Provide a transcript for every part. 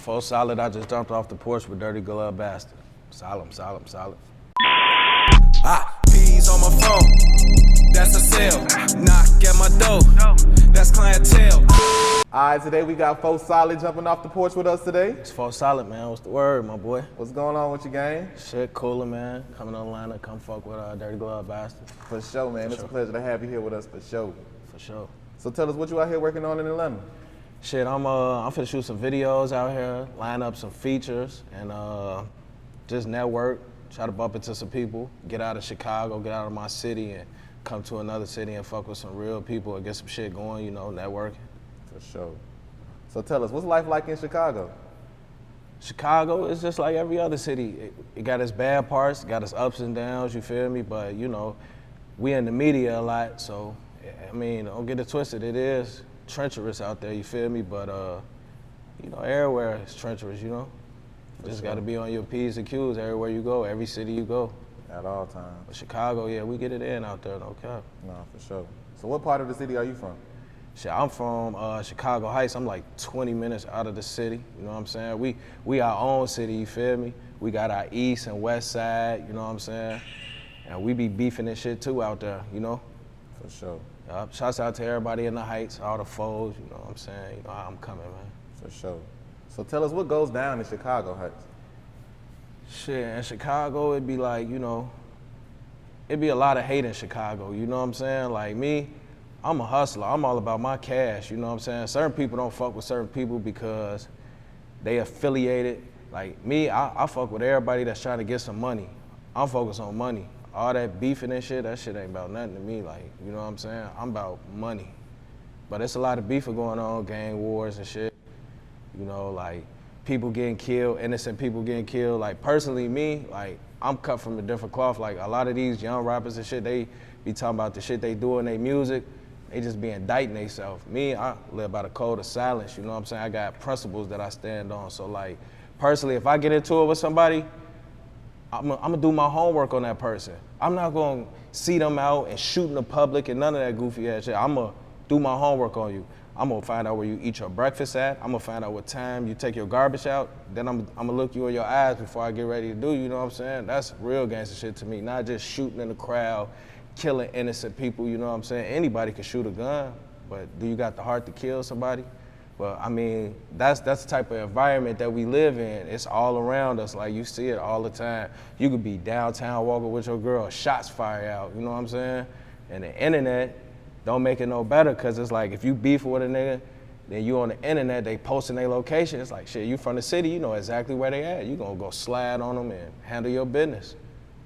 Full solid, I just jumped off the porch with Dirty Glove Bastard. Solid. Peas on my phone, that's a sale. Knock at my door, that's clientele. Alright, today we got Full Solid jumping off the porch with us today. It's full solid, man. What's the word, my boy? What's going on with your gang? Shit, cooler, man. Coming on the line, come fuck with Dirty Glove Bastard. For sure, man. It's a pleasure to have you here with us, for sure. For sure. So tell us what you out here working on in Atlanta. Shit, I'm finna shoot some videos out here, line up some features, and just network, try to bump into some people, get out of Chicago, get out of my city, and come to another city and fuck with some real people and get some shit going, you know, networking. For sure. So tell us, what's life like in Chicago? Chicago is just like every other city. It got its bad parts, got its ups and downs, you feel me? But, you know, we in the media a lot, so, I mean, don't get it twisted. It is treacherous out there, you feel me? But, you know, everywhere is treacherous, you know? Just got to be on your P's and Q's everywhere you go, every city you go. At all times. But Chicago, yeah, we get it in out there, no cap. No, for sure. So what part of the city are you from? Shit, I'm from Chicago Heights. I'm like 20 minutes out of the city, you know what I'm saying? We our own city, you feel me? We got our east and west side, you know what I'm saying? And we be beefing and shit too out there, you know? For sure. Shouts out to everybody in the Heights, all the foes, you know what I'm saying? You know how I'm coming, man. For sure. So tell us what goes down in Chicago Heights. Shit, in Chicago, it'd be like, you know, it'd be a lot of hate in Chicago, you know what I'm saying? Like me, I'm a hustler. I'm all about my cash, you know what I'm saying? Certain people don't fuck with certain people because they affiliated. Like me, I fuck with everybody that's trying to get some money. I'm focused on money. All that beefing and shit, that shit ain't about nothing to me, like, you know what I'm saying? I'm about money. But it's a lot of beefing going on, gang wars and shit. You know, like people getting killed, innocent people getting killed. Like personally, me, like I'm cut from a different cloth. Like a lot of these young rappers and shit, they be talking about the shit they do in their music. They just be indicting themselves. Me, I live by the code of silence, you know what I'm saying? I got principles that I stand on. So like, personally, if I get into it with somebody, I'm gonna do my homework on that person. I'm not gonna see them out and shoot in the public and none of that goofy ass shit. I'm gonna do my homework on you. I'm gonna find out where you eat your breakfast at. I'm gonna find out what time you take your garbage out. Then I'm gonna look you in your eyes before I get ready to do, you know what I'm saying? That's real gangster shit to me, not just shooting in the crowd, killing innocent people, you know what I'm saying? Anybody can shoot a gun, but do you got the heart to kill somebody? Well, I mean, that's the type of environment that we live in. It's all around us, like you see it all the time. You could be downtown walking with your girl, shots fire out, you know what I'm saying? And the internet don't make it no better, cause it's like if you beef with a nigga, then you on the internet, they posting their location. It's like, shit, you from the city, you know exactly where they at. You gonna go slide on them and handle your business.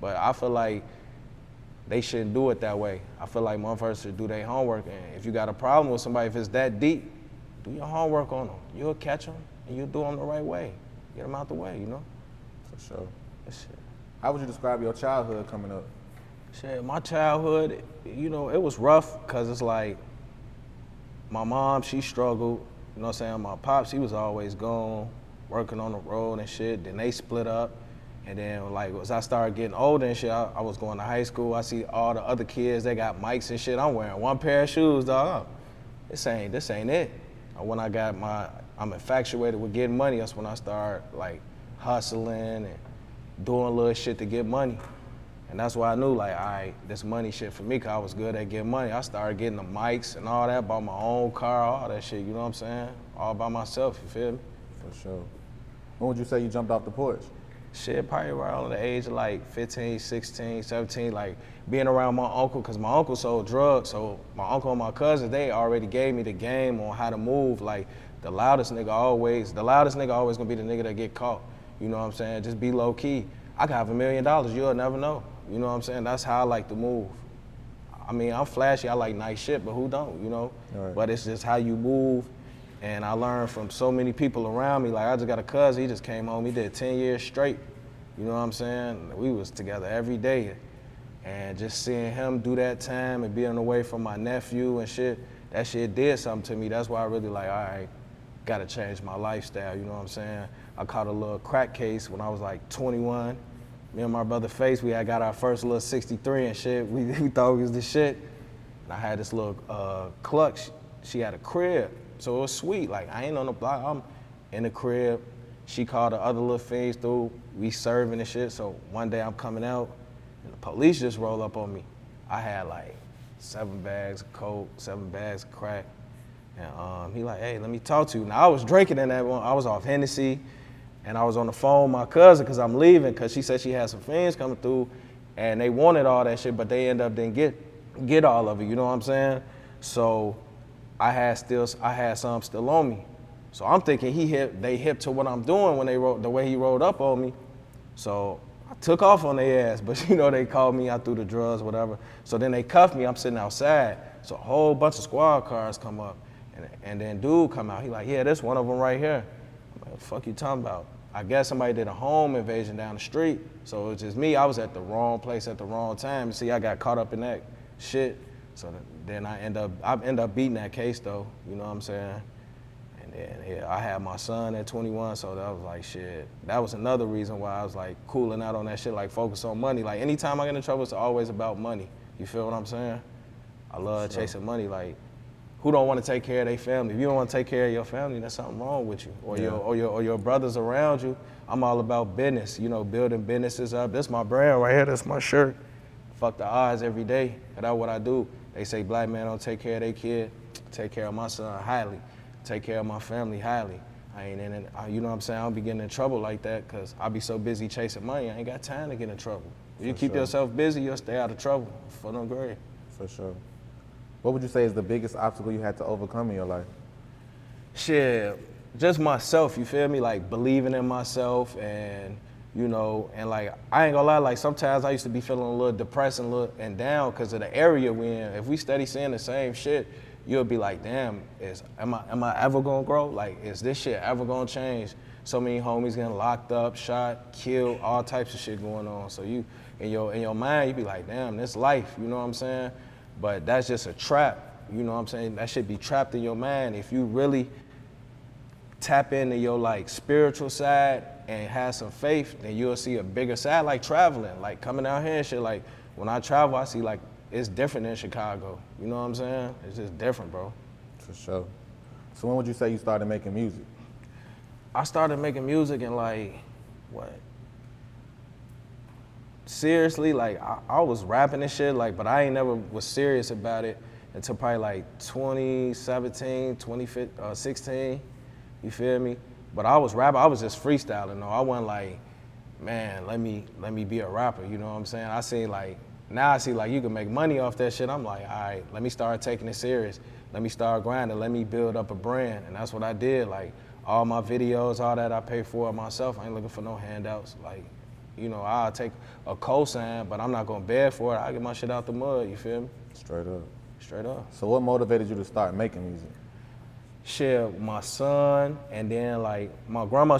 But I feel like they shouldn't do it that way. I feel like motherfuckers should do their homework. And if you got a problem with somebody, if it's that deep, do your homework on them. You'll catch them and you'll do them the right way. Get them out the way, you know? For sure. That shit. How would you describe your childhood coming up? Shit, my childhood, you know, it was rough because it's like my mom, she struggled. You know what I'm saying? My pops, he was always gone, working on the road and shit. Then they split up. And then, like, as I started getting older and shit, I was going to high school. I see all the other kids, they got mics and shit. I'm wearing one pair of shoes, dog. This ain't it. When I got I'm infatuated with getting money, that's when I started, like, hustling and doing little shit to get money. And that's why I knew, like, all right, this money shit for me, because I was good at getting money. I started getting the mics and all that, bought my own car, all that shit, you know what I'm saying? All by myself, you feel me? For sure. When would you say you jumped off the porch? Shit, probably around the age of like 15, 16, 17, like being around my uncle, because my uncle sold drugs, so my uncle and my cousins, they already gave me the game on how to move. Like, the loudest nigga always gonna be the nigga that get caught. You know what I'm saying? Just be low key. I could have $1 million, you'll never know. You know what I'm saying? That's how I like to move. I mean, I'm flashy, I like nice shit, but who don't, you know? Right. But it's just how you move. And I learned from so many people around me. Like, I just got a cousin, he just came home, he did 10 years straight. You know what I'm saying? We was together every day. And just seeing him do that time and being away from my nephew and shit, that shit did something to me. That's why I really like, all right, gotta change my lifestyle, you know what I'm saying? I caught a little crack case when I was like 21. Me and my brother Face, we had got our first little 63 and shit. We thought it was the shit. And I had this little clutch. She had a crib. So it was sweet. Like, I ain't on the block. I'm in the crib. She called the other little fiends through. We serving and shit. So one day I'm coming out, and the police just roll up on me. I had like 7 bags of coke, 7 bags of crack. And he like, hey, let me talk to you. Now I was drinking in that one. I was off Hennessy, and I was on the phone with my cousin because I'm leaving because she said she had some fiends coming through, and they wanted all that shit, but they end up didn't get all of it. You know what I'm saying? So I had some still on me. So I'm thinking they hip to what I'm doing when the way he rolled up on me. So I took off on their ass, but you know, they called me, I threw the drugs, whatever. So then they cuffed me, I'm sitting outside. So a whole bunch of squad cars come up, and then dude come out, he like, yeah, this one of them right here. I'm like, what the fuck you talking about? I guess somebody did a home invasion down the street. So it was just me, I was at the wrong place at the wrong time. See, I got caught up in that shit. So then I end up beating that case though, you know what I'm saying? And then yeah, I had my son at 21, so that was like shit. That was another reason why I was like cooling out on that shit, like focus on money. Like anytime I get in trouble, it's always about money. You feel what I'm saying? I love chasing money. Like, who don't want to take care of their family? If you don't want to take care of your family, there's something wrong with you. Or your brothers around you. I'm all about business, you know, building businesses up. This my brand right here, that's my shirt. Fuck the odds every day, and that's what I do. They say black men don't take care of their kid. Take care of my son highly. Take care of my family highly. I ain't in it, you know what I'm saying? I don't be getting in trouble like that because I be so busy chasing money, I ain't got time to get in trouble. If you keep yourself busy, you'll stay out of trouble for no grade. For sure. What would you say is the biggest obstacle you had to overcome in your life? Shit, just myself, you feel me? Like believing in myself and, you know, and like, I ain't gonna lie, like sometimes I used to be feeling a little depressed and down because of the area we in. If we steady seeing the same shit, you'll be like, damn, am I ever gonna grow? Like, is this shit ever gonna change? So many homies getting locked up, shot, killed, all types of shit going on. So you, in your mind, you be like, damn, this life, you know what I'm saying? But that's just a trap, you know what I'm saying? That should be trapped in your mind. If you really tap into your like spiritual side and have some faith, then you'll see a bigger side, like traveling, like coming out here and shit. Like when I travel, I see like, it's different than Chicago. You know what I'm saying? It's just different, bro. For sure. So when would you say you started making music? I started making music in like, what? Seriously, like I was rapping and shit, like, but I ain't never was serious about it until probably like 2017, 2016, you feel me? But I was rapping, I was just freestyling though. I wasn't like, man, let me be a rapper, you know what I'm saying? I see like, now I see like you can make money off that shit. I'm like, all right, let me start taking it serious. Let me start grinding, let me build up a brand. And that's what I did. Like all my videos, all that I pay for it myself. I ain't looking for no handouts. Like, you know, I'll take a cosign, but I'm not gonna beg for it. I'll get my shit out the mud, you feel me? Straight up. Straight up. So what motivated you to start making music? Shit, my son, and then like my grandma,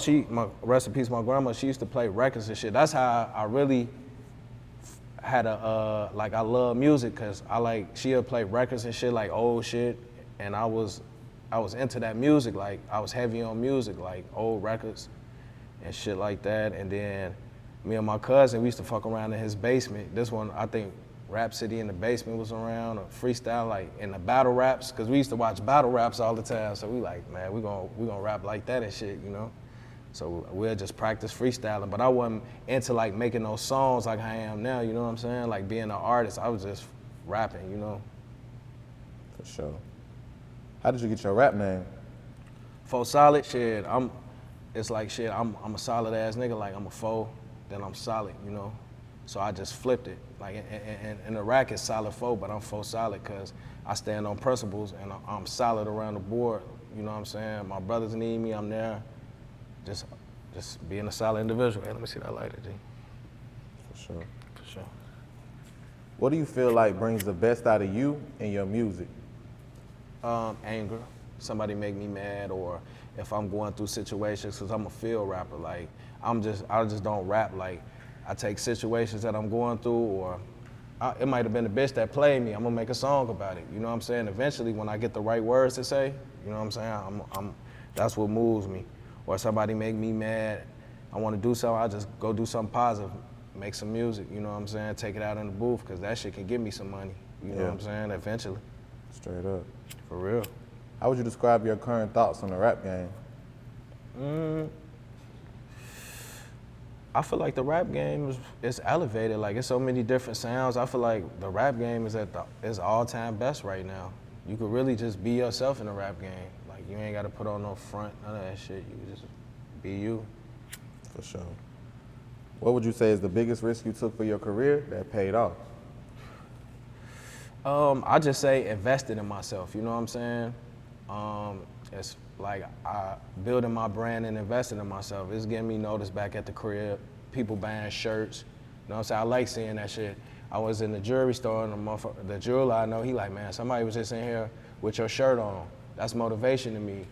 rest in peace, my grandma, she used to play records and shit. That's how I really had like I love music, cause she'll play records and shit, like old shit, and I was into that music, like I was heavy on music, like old records and shit like that. And then me and my cousin, we used to fuck around in his basement. This one, I think Rap City in the Basement was around, or freestyle, like in the battle raps, cause we used to watch battle raps all the time. So we like, man, we gonna rap like that and shit, you know? So we'll just practice freestyling, but I wasn't into like making those songs like I am now, you know what I'm saying? Like being an artist, I was just rapping, you know? For sure. How did you get your rap name? For solid, shit, it's like shit, I'm a solid ass nigga, like I'm a foe, then I'm solid, you know? So I just flipped it. Like, and the rack is solid foe, but I'm foe solid because I stand on principles and I'm solid around the board, you know what I'm saying? My brothers need me, I'm there. Just being a solid individual. Hey, let me see that lighter, G. For sure. For sure. What do you feel like brings the best out of you in your music? Anger. Somebody make me mad, or if I'm going through situations, because I'm a field rapper. Like, I just don't rap. Like, I take situations that I'm going through, or it might have been the bitch that played me. I'm gonna make a song about it. You know what I'm saying? Eventually, when I get the right words to say, you know what I'm saying? That's what moves me. Or somebody make me mad, I want to do something, I just go do something positive, make some music, you know what I'm saying? Take it out in the booth, because that shit can give me some money, you know what I'm saying? Eventually. Straight up. For real. How would you describe your current thoughts on the rap game? I feel like the rap game is elevated. Like, it's so many different sounds. I feel like the rap game is at its all-time best right now. You could really just be yourself in the rap game. Like, you ain't got to put on no front, none of that shit. You can just be you. For sure. What would you say is the biggest risk you took for your career that paid off? I just say invested in myself, you know what I'm saying? It's like building my brand and investing in myself. It's getting me noticed back at the crib, people buying shirts. You know what I'm saying? I like seeing that shit. I was in the jewelry store and the jeweler I know, he like, man, somebody was just in here with your shirt on. That's motivation to me.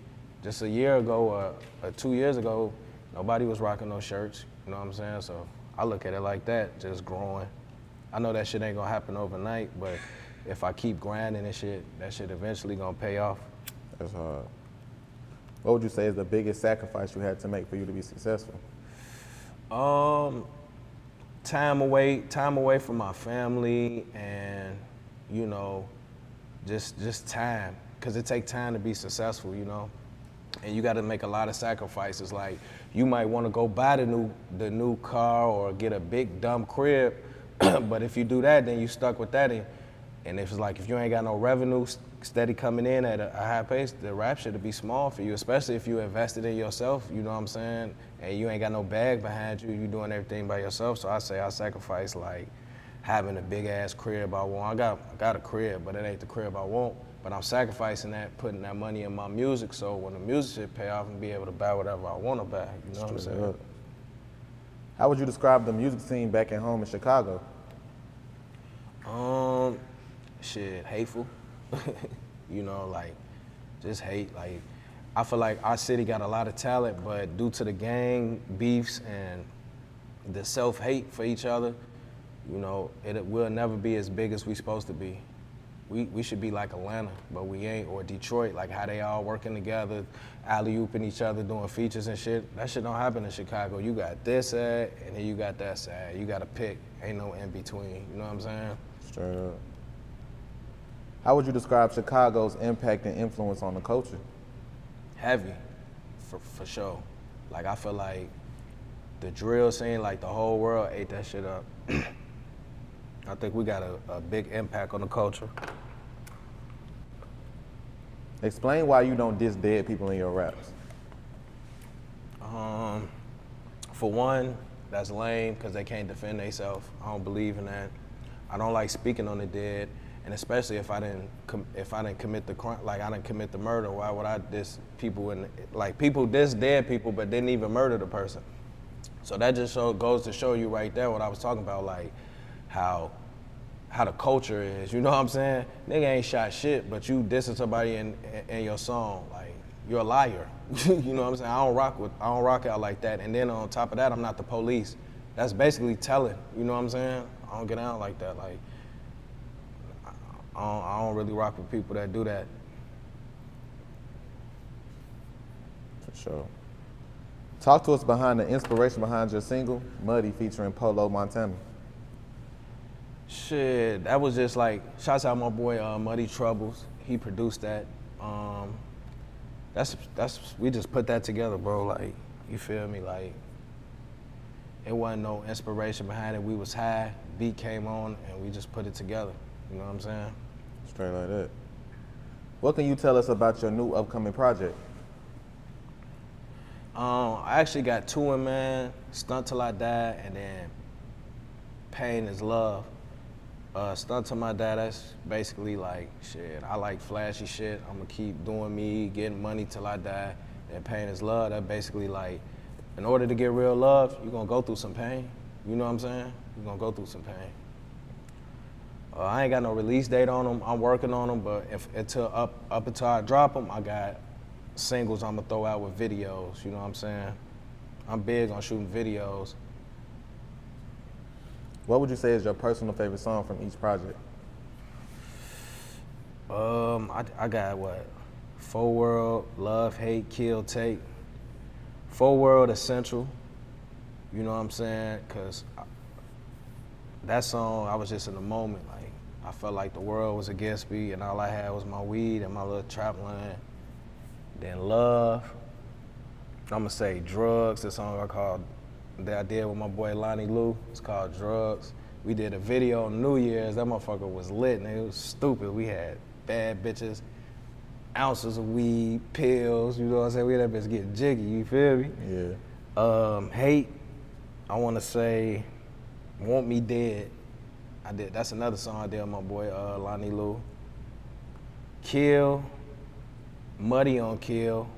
Just a year ago or 2 years ago, nobody was rocking those shirts, you know what I'm saying? So I look at it like that, just growing. I know that shit ain't gonna happen overnight, but if I keep grinding and shit, that shit eventually gonna pay off. That's hard. What would you say is the biggest sacrifice you had to make for you to be successful? Time away from my family, and you know, just time, cause it takes time to be successful, you know, and you got to make a lot of sacrifices. Like, you might want to go buy the new car or get a big dumb crib, but if you do that, then you stuck with that. And if it's like, if you ain't got no revenue steady coming in at a high pace, the rap shit'll be small for you, especially if you invested in yourself, you know what I'm saying? And you ain't got no bag behind you, you doing everything by yourself. So I say I sacrifice like having a big ass crib I want. I got a crib, but it ain't the crib I want. But I'm sacrificing that, putting that money in my music, so when the music shit pay off and be able to buy whatever I want to buy, you know what I'm saying? How would you describe the music scene back at home in Chicago? Shit, hateful. You know, like, just hate. Like, I feel like our city got a lot of talent, but due to the gang beefs and the self-hate for each other, you know, it will never be as big as we supposed to be. We should be like Atlanta, but we ain't, or Detroit, like how they all working together, alley-ooping each other, doing features and shit. That shit don't happen in Chicago. You got this side, and then you got that side. You got to pick. Ain't no in between. You know what I'm saying? Straight up. How would you describe Chicago's impact and influence on the culture? Heavy, for sure. Like, I feel like the drill scene, like the whole world ate that shit up. I think we got a big impact on the culture. Explain why you don't diss dead people in your raps. For one, that's lame because they can't defend themselves. I don't believe in that. I don't like speaking on the dead, and especially if I didn't commit the crime, like I didn't commit the murder. Why would I diss people? Like, people diss dead people but didn't even murder the person. So that just goes to show you right there what I was talking about, like how the culture is. You know what I'm saying? Nigga ain't shot shit, but you dissing somebody in your song, like, you're a liar. You know what I'm saying? I don't rock out like that. And then on top of that, I'm not the police. That's basically telling. You know what I'm saying? I don't get out like that. Like, I don't really rock with people that do that. For sure. Talk to us behind the inspiration behind your single, Muddy, featuring Polo Montana. Shit, that was just like, shouts out my boy Muddy Troubles. He produced that. We just put that together, bro. Like, you feel me? Like, it wasn't no inspiration behind it. We was high, beat came on, and we just put it together. You know what I'm saying? Straight like that. What can you tell us about your new upcoming project? I actually got two in, man. Stunt Till I Die, and then Pain is Love. Stunt Till I Die, that's basically like, shit, I like flashy shit. I'm gonna keep doing me, getting money till I die. And Pain is Love, that basically like, in order to get real love, you're gonna go through some pain. You know what I'm saying? You're gonna go through some pain. I ain't got no release date on them. I'm working on them, but up until I drop them, I got singles I'm gonna throw out with videos. You know what I'm saying? I'm big on shooting videos. What would you say is your personal favorite song from each project? I got what? 4 World, Love, Hate, Kill, Take. 4 World Essential. You know what I'm saying? Cause that song, I was just in the moment. Like, I felt like the world was against me, and all I had was my weed and my little trap line. Then Love, I'm gonna say Drugs, the song I called that I did with my boy Lonnie Lou. It's called Drugs. We did a video on New Year's. That motherfucker was lit, and it was stupid. We had bad bitches, ounces of weed, pills, you know what I'm saying? We had that bitch getting jiggy, you feel me? Yeah. Hate, I wanna say, Want Me Dead. I did, that's another song I did with my boy Lonnie Lou. Kill, Muddy on Kill,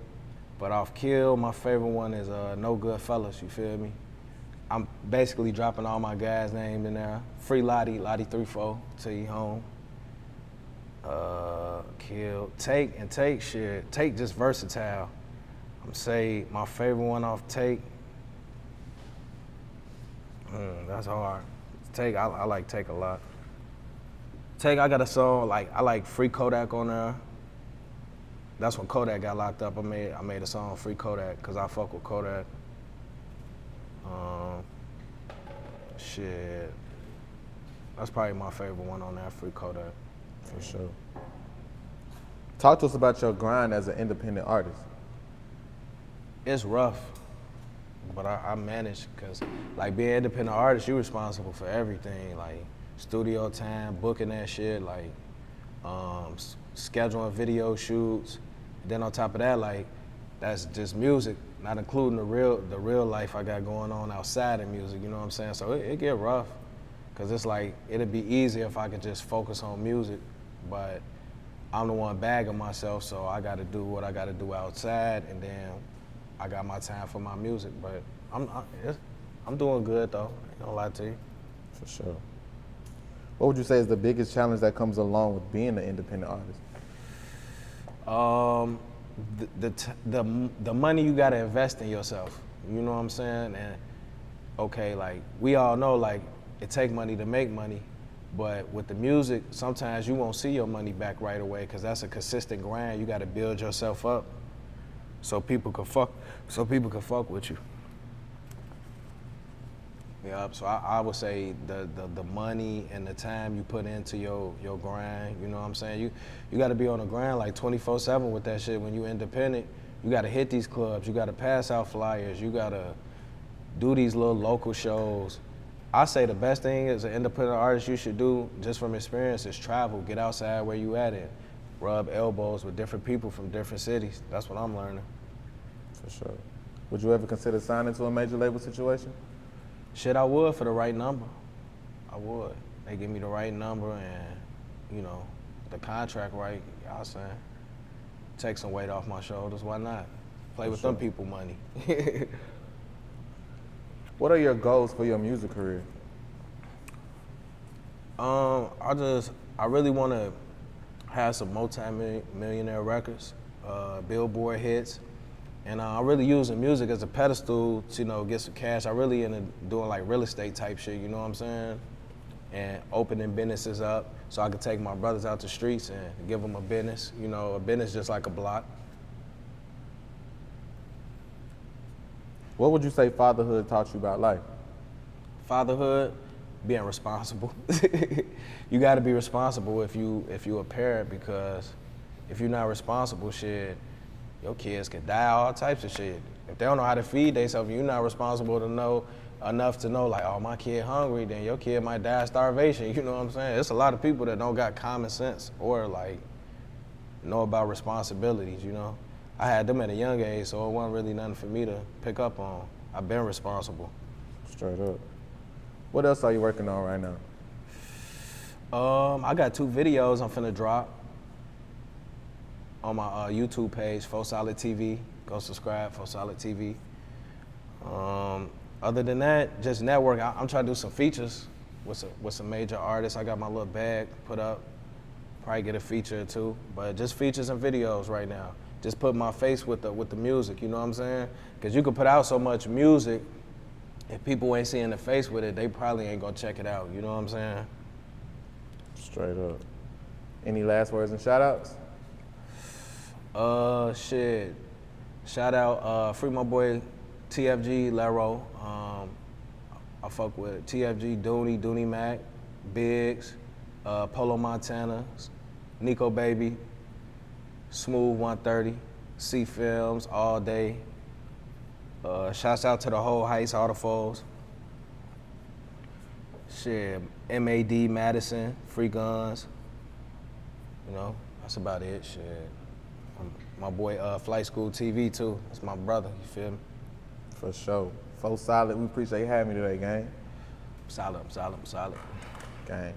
but off Kill, my favorite one is No Good Fellas, you feel me? I'm basically dropping all my guys' names in there. Free Lottie, Lottie 3-4, till you home. Kill, Take shit. Take just versatile. I'm say my favorite one off Take. That's hard. Take, I like Take a lot. Take, I got a song, I like Free Kodak on there. That's when Kodak got locked up. I made a song, Free Kodak, cause I fuck with Kodak. Shit. That's probably my favorite one on there, Free Kodak. For sure. Talk to us about your grind as an independent artist. It's rough, but I manage, cause like being an independent artist, you're responsible for everything, like studio time, booking that shit, like scheduling video shoots. Then on top of that, like that's just music, not including the real life I got going on outside of music. You know what I'm saying? So it get rough, cause it's like it'd be easier if I could just focus on music, but I'm the one bagging myself, so I got to do what I got to do outside, and then I got my time for my music. But I'm doing good though. Ain't gonna lie to you. For sure. What would you say is the biggest challenge that comes along with being an independent artist? The money you gotta invest in yourself. You know what I'm saying? And okay, like we all know, like it take money to make money, but with the music, sometimes you won't see your money back right away, because that's a consistent grind. You gotta build yourself up so people can fuck with you. Yeah, so I would say the money and the time you put into your grind, you know what I'm saying? You gotta be on the grind like 24/7 with that shit. When you independent, you gotta hit these clubs, you gotta pass out flyers, you gotta do these little local shows. I say the best thing as an independent artist you should do, just from experience, is travel, get outside where you at it, rub elbows with different people from different cities. That's what I'm learning. For sure. Would you ever consider signing to a major label situation? Shit, I would for the right number. I would. They give me the right number and, you know, the contract right, y'all saying. Take some weight off my shoulders, why not? Play with them people money. What are your goals for your music career? I really want to have some multi-millionaire records, Billboard hits, and I'm really using music as a pedestal to, you know, get some cash. I really into doing like real estate type shit, you know what I'm saying? And opening businesses up so I could take my brothers out the streets and give them a business, you know, a business just like a block. What would you say fatherhood taught you about life? Fatherhood, being responsible. You got to be responsible if you a parent, because if you're not responsible, shit, your kids could die, all types of shit. If they don't know how to feed themselves, you're not responsible to know enough to know, like, oh, my kid hungry, then your kid might die of starvation. You know what I'm saying? There's a lot of people that don't got common sense or like know about responsibilities, you know? I had them at a young age, so it wasn't really nothing for me to pick up on. I've been responsible. Straight up. What else are you working on right now? I got 2 videos I'm finna drop on my YouTube page, 4 Solid TV. Go subscribe, 4 Solid TV. Other than that, just network. I'm trying to do some features with some major artists. I got my little bag put up. Probably get a feature or 2, but just features and videos right now. Just put my face with the music, you know what I'm saying? Because you can put out so much music, if people ain't seeing the face with it, they probably ain't gonna check it out, you know what I'm saying? Straight up. Any last words and shout outs? Shit. Shout out, free my boy TFG Lero. I fuck with TFG, Dooney Mac, Biggs, Polo Montana, Nico Baby, Smooth 130, C Films, All Day. Shouts out to the whole Heights, all the foes. Shit, MAD, Madison, Free Guns. You know, that's about it. Shit. My boy, Flight School TV too. That's my brother. You feel me? For sure. Folks solid. We appreciate you having me today, gang. Solid. Gang.